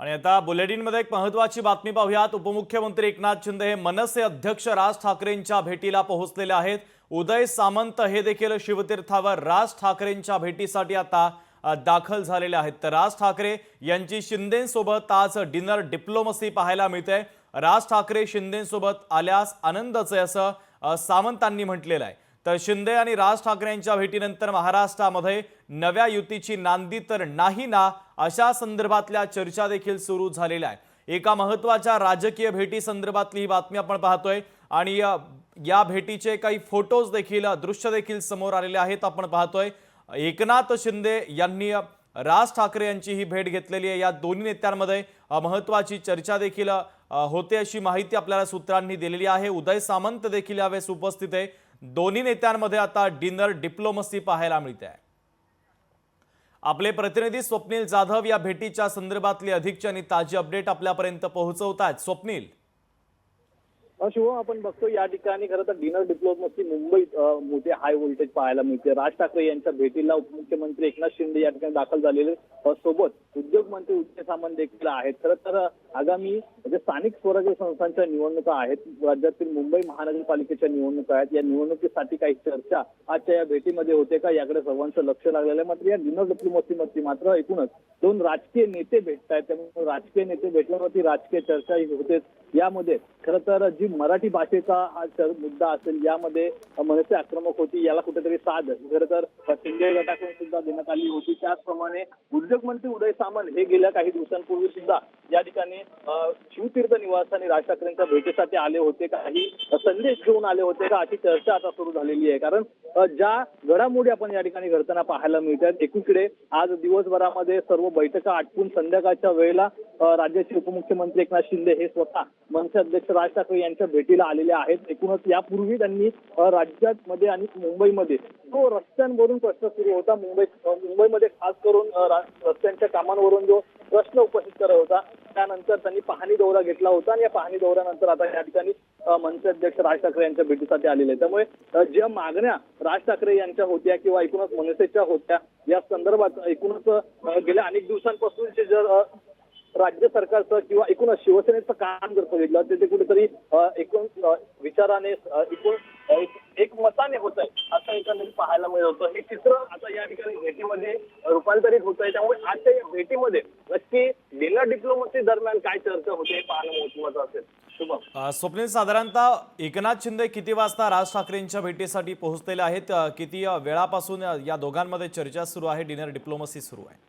आणि आता बुलेटिनमध्ये एक महत्त्वाची बातमी पाहूयात। उपमुख्यमंत्री एकनाथ शिंदे हे मनसे अध्यक्ष राज ठाकरेंच्या भेटीला पोहोचलेले आहेत। उदय सामंत हे देखील शिवतीर्थावर राज ठाकरेंच्या भेटीसाठी आता दाखल झालेले आहेत। तर राज ठाकरे यांची शिंदेंसोबत आज डिनर डिप्लोमसी पाहायला मिळते। राज ठाकरे शिंदेंसोबत आल्यास आनंदच आहे असं सामंतांनी म्हटलेलं आहे। तर शिंदे आणि राज ठाकरे यांच्या भेटीनंतर महाराष्ट्रामध्ये नव्या युतीची नांदी तर नाही ना अशा संदर्भातल्या चर्चा देखील सुरू झालेल्या आहे। एका महत्त्वाच्या राजकीय भेटी संदर्भातली ही बातमी आपण पाहतोय आणि या भेटीचे काही फोटोज देखील दृश्य देखील समोर आलेले आहेत। आपण पाहतोय एकनाथ शिंदे यांनी राज ठाकरे यांची ही भेट घेतलेली आहे। या दोन्ही नेत्यांमध्ये महत्त्वाची चर्चा देखील होते अशी माहिती आपल्याला सूत्रांनी दिलेली आहे। उदय सामंत देखील यावेळेस उपस्थित आहे। दोन्ही नेत्यांमध्ये आता डिनर डिप्लोमसी पाहायला मिळते आहे। आपले प्रतिनिधी स्वप्नील जाधव या भेटीच्या संदर्भातली अधिकची आणि ताजी अपडेट आपल्यापर्यंत पोहोचवतात। स्वप्नील, शिवम, आपण बघतो या ठिकाणी खरं तर डिनर डिप्लोमसी मुंबईत मोठे हाय व्होल्टेज पाहायला मिळते। राज ठाकरे यांच्या भेटीला उपमुख्यमंत्री एकनाथ शिंदे या ठिकाणी दाखल झालेले, सोबत उद्योग मंत्री उदय सामंत देखील आहेत। खरं तर आगामी जे स्थानिक स्वराज्य संस्थांच्या निवडणुका आहेत, राज्यातील मुंबई महानगरपालिकेच्या निवडणुका आहेत, या निवडणुकीसाठी काही चर्चा आजच्या या भेटीमध्ये होते का याकडे सर्वांचं लक्ष लागलेलं आहे। मात्र या डिनर डिप्लोमसीमध्ये मात्र एकूणच दोन राजकीय नेते भेटत आहेत, त्यामुळे राजकीय नेते भेटल्यावरती राजकीय चर्चाही होते। यामध्ये खरं तर जी मराठी भाषेचा हा मुद्दा असेल, यामध्ये मनसे आक्रमक होती, याला कुठेतरी साथ खरं तर शिंदे गटाकडून सुद्धा देण्यात आली होती। त्याचप्रमाणे उद्योगमंत्री उदय सामंत हे गेल्या काही दिवसांपूर्वी सुद्धा या ठिकाणी शिवतीर्थ निवासाने राज ठाकरेंच्या भेटीसाठी आले होते, काही संदेश घेऊन आले होते का, अशी चर्चा आता सुरू झालेली आहे। कारण ज्या घडामोडी आपण या ठिकाणी घडताना पाहायला मिळतात, एकीकडे आज दिवसभरामध्ये सर्व बैठका आटपून संध्याकाळच्या वेळेला राज्याचे उपमुख्यमंत्री एकनाथ शिंदे हे स्वतः मनसे अध्यक्ष राज ठाकरे यांच्या भेटीला आलेले आहेत। एकूणच यापूर्वी त्यांनी राज्यामध्ये आणि मुंबईमध्ये जो रस्त्यांवरून प्रश्न सुरू होता, मुंबईमध्ये खास करून रस्त्यांच्या कामांवरून जो प्रश्न उपस्थित करत होता, त्यानंतर त्यांनी पाहणी दौरा घेतला होता आणि या पाहणी दौऱ्यानंतर आता या ठिकाणी मनसे अध्यक्ष राज ठाकरे यांच्या भेटीसाठी आलेले आहेत। त्यामुळे ज्या मागण्या राज ठाकरे यांच्या होत्या किंवा एकूणच मनसेच्या होत्या, या संदर्भात एकूणच गेल्या अनेक दिवसांपासूनचे जर राज्य सरकारचं किंवा एकूणच शिवसेनेचं काम जर बघितलं तर ते कुठेतरी एकूण विचाराने एकूण एकमताने होत आहे असं एकंदरीत पाहायला मिळत होतं। हे चित्र आता या ठिकाणी भेटीमध्ये रूपांतरित होत आहे। त्यामुळे आजच्या या भेटीमध्ये नक्की डिनर डिप्लोमसी दरम्यान काय चर्चा होते हे पाहणं महत्त्वाचं असेल। शुभम, स्वप्नील, साधारणतः एकनाथ शिंदे किती वाजता राज ठाकरेंच्या भेटीसाठी पोहोचलेले आहेत? किती वेळापासून या दोघांमध्ये चर्चा सुरू आहे, डिनर डिप्लोमसी सुरू आहे?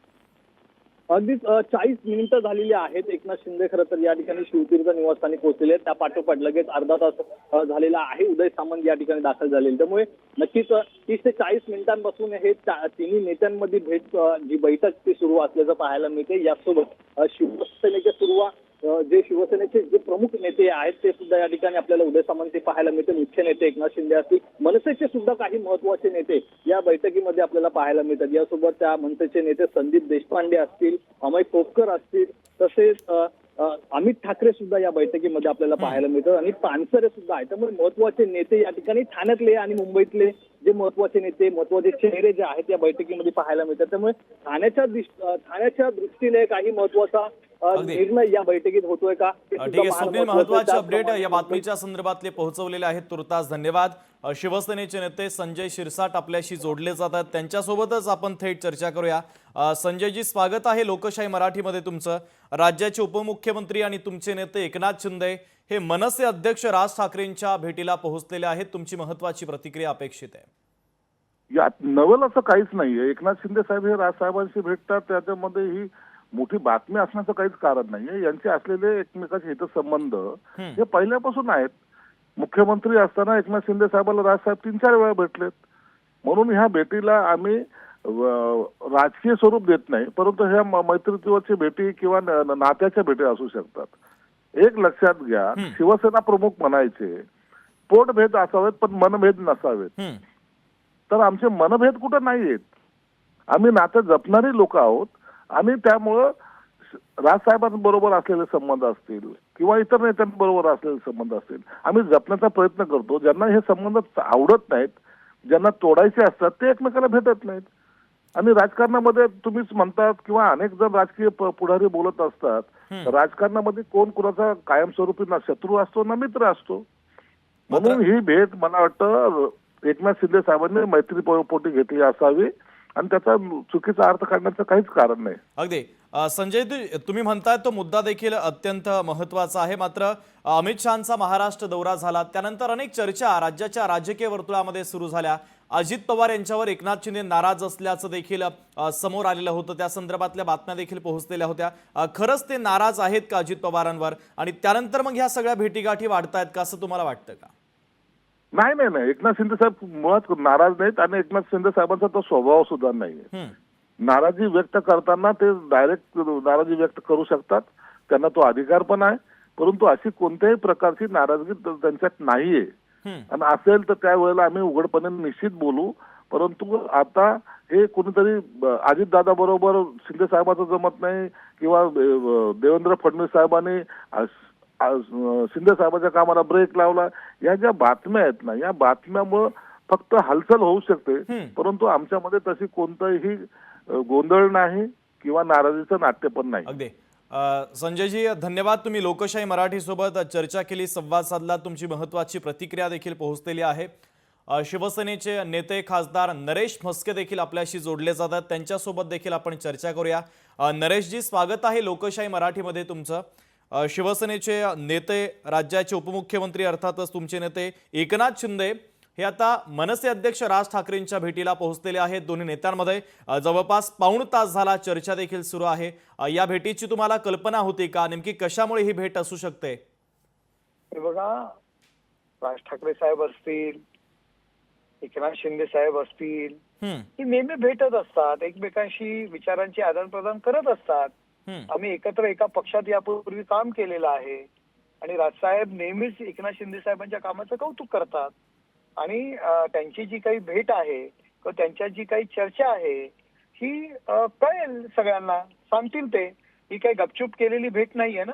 अगदीच 40 मिनिटं झालेली आहेत। एकनाथ शिंदे खरं तर या ठिकाणी शिवतीर्थ निवासस्थानी पोहोचलेले आहेत। त्या पाठोपाठ लगेच अर्धा तास झालेला आहे उदय सामंत या ठिकाणी दाखल झालेले। त्यामुळे नक्कीच 30 ते 40 मिनिटांपासून हे तिन्ही नेत्यांमध्ये भेट जी बैठक ती सुरू असल्याचं पाहायला मिळते। यासोबत शिवसेनेचे जे प्रमुख नेते आहेत ते सुद्धा या ठिकाणी आपल्याला उदय सामंत पाहायला मिळते। मुख्य नेते एकनाथ शिंदे असतील, मनसेचे सुद्धा काही महत्त्वाचे नेते या बैठकीमध्ये आपल्याला पाहायला मिळतात। यासोबत त्या मनसेचे नेते संदीप देशपांडे असतील, अमय खोपकर असतील, तसेच अमित ठाकरे सुद्धा या बैठकीमध्ये आपल्याला पाहायला मिळतात आणि पानसरे सुद्धा आहेत। त्यामुळे महत्त्वाचे नेते या ठिकाणी ठाण्यातले आणि मुंबईतले जे महत्त्वाचे नेते, महत्त्वाचे चेहरे जे आहेत या बैठकीमध्ये पाहायला मिळतात। त्यामुळे ठाण्याच्या दृष्टीने काही महत्त्वाचा निर्णय या बैठकीत होतोय का? ठीक आहे स्वप्नील, महत्त्वाचे अपडेट या बातमीच्या संदर्भातले पोहोचवलेले आहेत, तुर्तास धन्यवाद। शिवसेनेचे नेते संजय शिरसाट आपल्याशी जोडले जातात, त्यांच्यासोबतच आपण थेट चर्चा करूया। संजयजी, स्वागत आहे लोकशाही मराठीमध्ये तुमचं। राज्याचे उपमुख्यमंत्री आणि तुमचे नेते एकनाथ शिंदे हे मनसे अध्यक्ष राज ठाकरेंच्या भेटीला पोहोचलेले आहेत, तुमची महत्त्वाची प्रतिक्रिया अपेक्षित आहे। यात नवल असं काहीच नाहीये। एकनाथ शिंदे साहेब हे राजसाहेबांशी भेटतात, त्याच्यामध्ये ही मोठी बातमी असण्याचं काहीच कारण नाहीये। यांचे असलेले एकमेकाचे हितसंबंध हे पहिल्यापासून आहेत। मुख्यमंत्री असताना एकनाथ शिंदे साहेबांना राजसाहेब 3-4 वेळा भेटलेत, म्हणून ह्या भेटीला आम्ही राजकीय स्वरूप देत नाही, परंतु ह्या मैत्रीत्वाची भेटी किंवा नात्याच्या भेटी असू शकतात। एक लक्षात घ्या, शिवसेना प्रमुख म्हणायचे पोटभेद असावेत पण मनभेद नसावेत। तर आमचे मनभेद कुठं नाहीयेत, आम्ही नातं जपणारी लोक आहोत आणि त्यामुळं राजसाहेबांबरोबर असलेले संबंध असतील किंवा इतर नेत्यांबरोबर असलेले संबंध असतील आम्ही जपण्याचा प्रयत्न करतो। ज्यांना हे संबंध आवडत नाहीत, ज्यांना तोडायचे असतात, ते एकमेकांना भेटत नाहीत। आणि राजकारणामध्ये तुम्हीच म्हणतात किंवा अनेक जण राजकीय पुढारी बोलत असतात राजकारणामध्ये कोण कुणाचा कायमस्वरूपी ना शत्रू असतो ना मित्र असतो. म्हणून ही भेट मला वाटतं एकनाथ शिंदे साहेबांनी मैत्रीपोटी घेतली असावी आणि त्याचा चुकीचा अर्थ काढण्याचं काहीच कारण नाही. अगदी संजय तुम्ही म्हणताय तो मुद्दा देखील अत्यंत महत्त्वाचा आहे. मात्र अमित शहांचा महाराष्ट्र दौरा झाला त्यानंतर अनेक चर्चा राज्याच्या राजकीय वर्तुळामध्ये सुरू झाल्या. अजित पवार यांच्यावर एकनाथ शिंदे नाराज असल्याचं देखील समोर आलेलं होतं. त्या संदर्भातल्या बातम्या देखील पोहोचलेल्या होत्या. खरंच ते नाराज आहेत का अजित पवारांवर आणि त्यानंतर मग ह्या सगळ्या भेटीगाठी वाढतायत का असं तुम्हाला वाटतं का? नाही, एकनाथ शिंदे साहेब मुळात नाराज नाहीत आणि एकनाथ शिंदे साहेबांचा तो स्वभाव सुद्धा नाहीये. नाराजी व्यक्त करताना ते डायरेक्ट नाराजी व्यक्त करू शकतात, त्यांना तो अधिकार पण आहे. परंतु अशी कोणत्याही प्रकारची नाराजगी त्यांच्यात नाहीये आणि असेल तर त्यावेळेला आम्ही उघडपणे निश्चित बोलू. परंतु आता हे कोणीतरी अजितदादा बरोबर शिंदे साहेबांचं जमत नाही किंवा देवेंद्र फडणवीस साहेबांनी शिंदे साहेबांच्या कामाला ब्रेक लावला, या ज्या बातम्या आहेत ना, या बातम्यामुळे फक्त हालचाल होऊ शकते. परंतु आमच्यामध्ये तशी कोणताही गोंधळ नाही किंवा नाराजीचं नाट्य पण नाही. अगदी संजयजी धन्यवाद. तुम्ही लोकशाही मराठी सोबत चर्चा केली, संवाद साधला, तुमची महत्त्वाची प्रतिक्रिया देखील पोहोचलेली आहे. शिवसेनेचे नेते खासदार नरेश म्हस्के देखील आपल्याशी जोडले जातात, त्यांच्यासोबत देखील आपण चर्चा करूया. नरेशजी स्वागत आहे लोकशाही मराठीमध्ये तुमचं. शिवसेनेचे नेते राज्याचे उपमुख्यमंत्री अर्थातच तुमचे नेते एकनाथ शिंदे हे आता मनसे अध्यक्ष राज ठाकरेंच्या भेटीला पोहोचलेले आहेत. दोन्ही नेत्यांमध्ये जवळपास पाऊण तास झाला चर्चा देखील सुरू आहे. या भेटीची तुम्हाला कल्पना होती का? नेमकी कशामुळे ही भेट असू शकते? बघा, राज ठाकरे साहेब असतील, एकनाथ शिंदे साहेब असतील, ही नेहमी भेटत असतात, एकमेकांशी विचारांची आदानप्रदान करत असतात. आम्ही एकत्र एका पक्षात यापूर्वी काम केलेलं आहे आणि राजसाहेब नेहमीच एकनाथ शिंदे साहेबांच्या कामाचं कौतुक करतात आणि त्यांची जी काही भेट आहे किंवा त्यांच्या जी काही चर्चा आहे ही कळेल सगळ्यांना, सांगतील ते. ही काही गपचूप केलेली भेट नाहीये ना,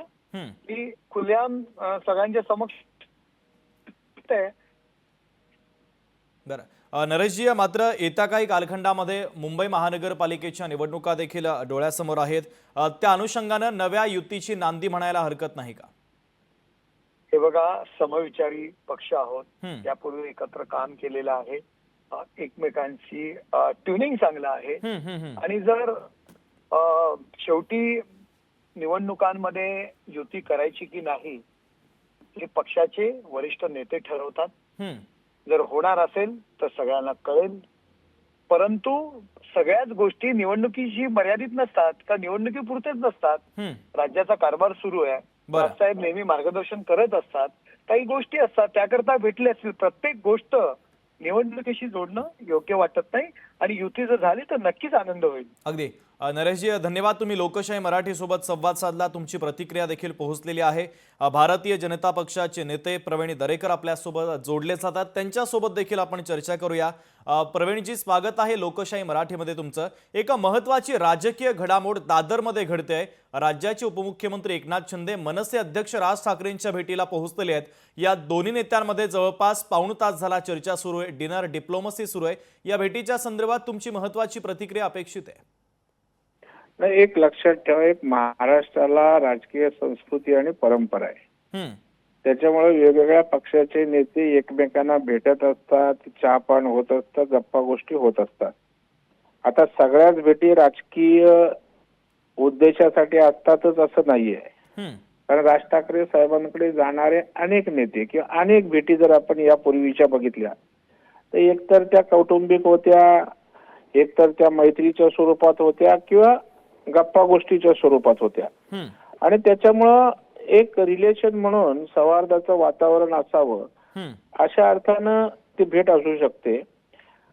ही खुलेआम सगळ्यांच्या समक्ष आहे. बरं नरेशजी, मात्र येत्या काही कालखंडामध्ये मुंबई महानगरपालिकेच्या निवडणुका देखील डोळ्यासमोर आहेत. त्या अनुषंगानं नव्या युतीची नांदी म्हणायला हरकत नाही का? हे बघा, समविचारी पक्ष आहोत, यापूर्वी एकत्र काम केलेलं आहे, एकमेकांची ट्युनिंग चांगलं आहे आणि जर शेवटी निवडणुकांमध्ये युती करायची की नाही हे पक्षाचे वरिष्ठ नेते ठरवतात. जर होणार असेल तर सगळ्यांना कळेल. परंतु सगळ्याच गोष्टी निवडणुकीशी मर्यादित नसतात का निवडणुकीपुरतेच नसतात. राज्याचा कारभार सुरू आहे, राजसाहेब नेहमी मार्गदर्शन करत असतात. काही गोष्टी असतात त्याकरता भेटले असतील. प्रत्येक गोष्ट निवडणुकीशी जोडणं योग्य वाटत नाही आणि युती जर झाली तर नक्कीच आनंद होईल. अगदी नरेशजी धन्यवाद. तुम्ही लोकशाही मराठी सोबत संवाद साधला, तुमची प्रतिक्रिया देखील पोहोचलेली आहे. भारतीय जनता पक्षाचे नेते प्रवीण दरेकर आपल्यासोबत जोडले जातात, त्यांच्यासोबत देखील आपण चर्चा करूया. प्रवीणजी स्वागत आहे लोकशाही मराठीमध्ये तुमचं. एक महत्त्वाची राजकीय घडामोड दादरमध्ये घडते. राज्याचे उपमुख्यमंत्री एकनाथ शिंदे मनसे अध्यक्ष राज ठाकरेंच्या भेटीला पोहोचलेले आहेत. या दोन्ही नेत्यांमध्ये जवळपास पाऊण तास झाला चर्चा सुरू आहे, डिनर डिप्लोमसी सुरू आहे. या भेटीच्या संदर्भात तुमची महत्त्वाची प्रतिक्रिया अपेक्षित आहे? एक लक्षात ठेवा, एक महाराष्ट्राला राजकीय संस्कृती आणि परंपरा आहे. त्याच्यामुळे वेगवेगळ्या पक्षाचे नेते एकमेकांना भेटत असतात, चहापान होत असतात, गप्पा गोष्टी होत असतात. आता सगळ्याच भेटी राजकीय उद्देशासाठी असतातच असं नाहीये. कारण राज ठाकरे साहेबांकडे जाणारे अनेक नेते किंवा अनेक भेटी जर आपण यापूर्वीच्या बघितल्या तर एकतर त्या कौटुंबिक होत्या, एकतर त्या मैत्रीच्या स्वरूपात होत्या किंवा गप्पा गोष्टीच्या स्वरूपात होत्या. आणि त्याच्यामुळं एक रिलेशन म्हणून सौहार्दाचं वातावरण असावं अशा अर्थानं ती भेट असू शकते.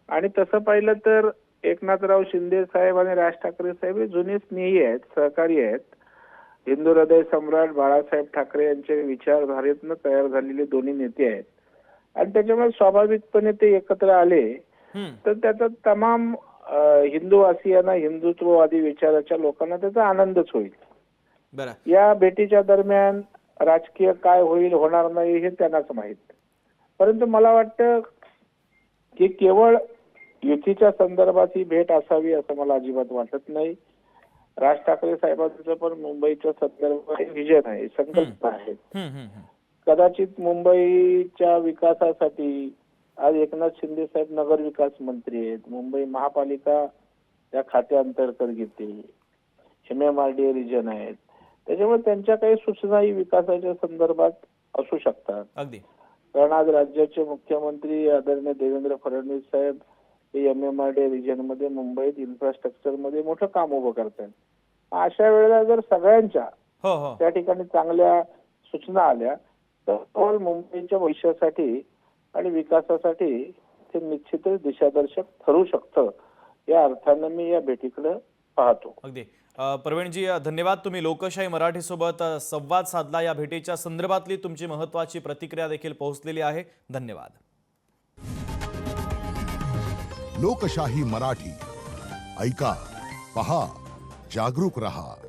आणि तसं पाहिलं तर एकनाथराव शिंदे साहेब आणि राज ठाकरे साहेब हे जुने स्नेही आहेत, सहकारी आहेत. हिंदू हृदय सम्राट बाळासाहेब ठाकरे यांच्या विचारधारेतनं तयार झालेले दोन्ही नेते आहेत आणि त्याच्यामुळे स्वाभाविकपणे ते एकत्र आले तर त्याचा तमाम हिंदूवासियांना, हिंदुत्ववादी विचाराच्या लोकांना त्याचा आनंदच होईल. या भेटीच्या दरम्यान राजकीय काय होईल होणार नाही हे त्यांनाच माहित. परंतु मला वाटतं की केवळ युतीच्या संदर्भात ही भेट असावी असं मला अजिबात वाटत नाही. राज ठाकरे साहेबांचं पण मुंबईच्या संदर्भात व्हिजन आहे, संकल्पना आहेत. कदाचित मुंबईच्या विकासासाठी आज एकनाथ शिंदे साहेब नगर विकास मंत्री आहेत, मुंबई महापालिका या खात्याअंतर्गत घेते, MMRDA रिजन आहेत, त्याच्यामुळे त्यांच्या काही सूचनाही विकासाच्या संदर्भात असू शकतात. अगदी. कारण आज राज्याचे मुख्यमंत्री आदरणीय देवेंद्र फडणवीस साहेब हे MMRDA रिजन मध्ये मुंबईत इन्फ्रास्ट्रक्चर मध्ये मोठं काम उभं करतात. अशा वेळेला जर सगळ्यांच्या त्या ठिकाणी चांगल्या सूचना आल्या तर मुंबईच्या भविष्यासाठी आणि विकासासाठी ते निश्चितच दिशादर्शक ठरू शकतं. या अर्थानं मी या भेटीकडे पाहतो. अगदी. प्रवीणजी, धन्यवाद. तुम्ही लोकशाही मराठी सोबत संवाद साधला. या भेटीच्या संदर्भातली तुमची महत्त्वाची प्रतिक्रिया देखील पोहोचलेली आहे. धन्यवाद. लोकशाही मराठी ऐका, पहा, जागरूक रहा.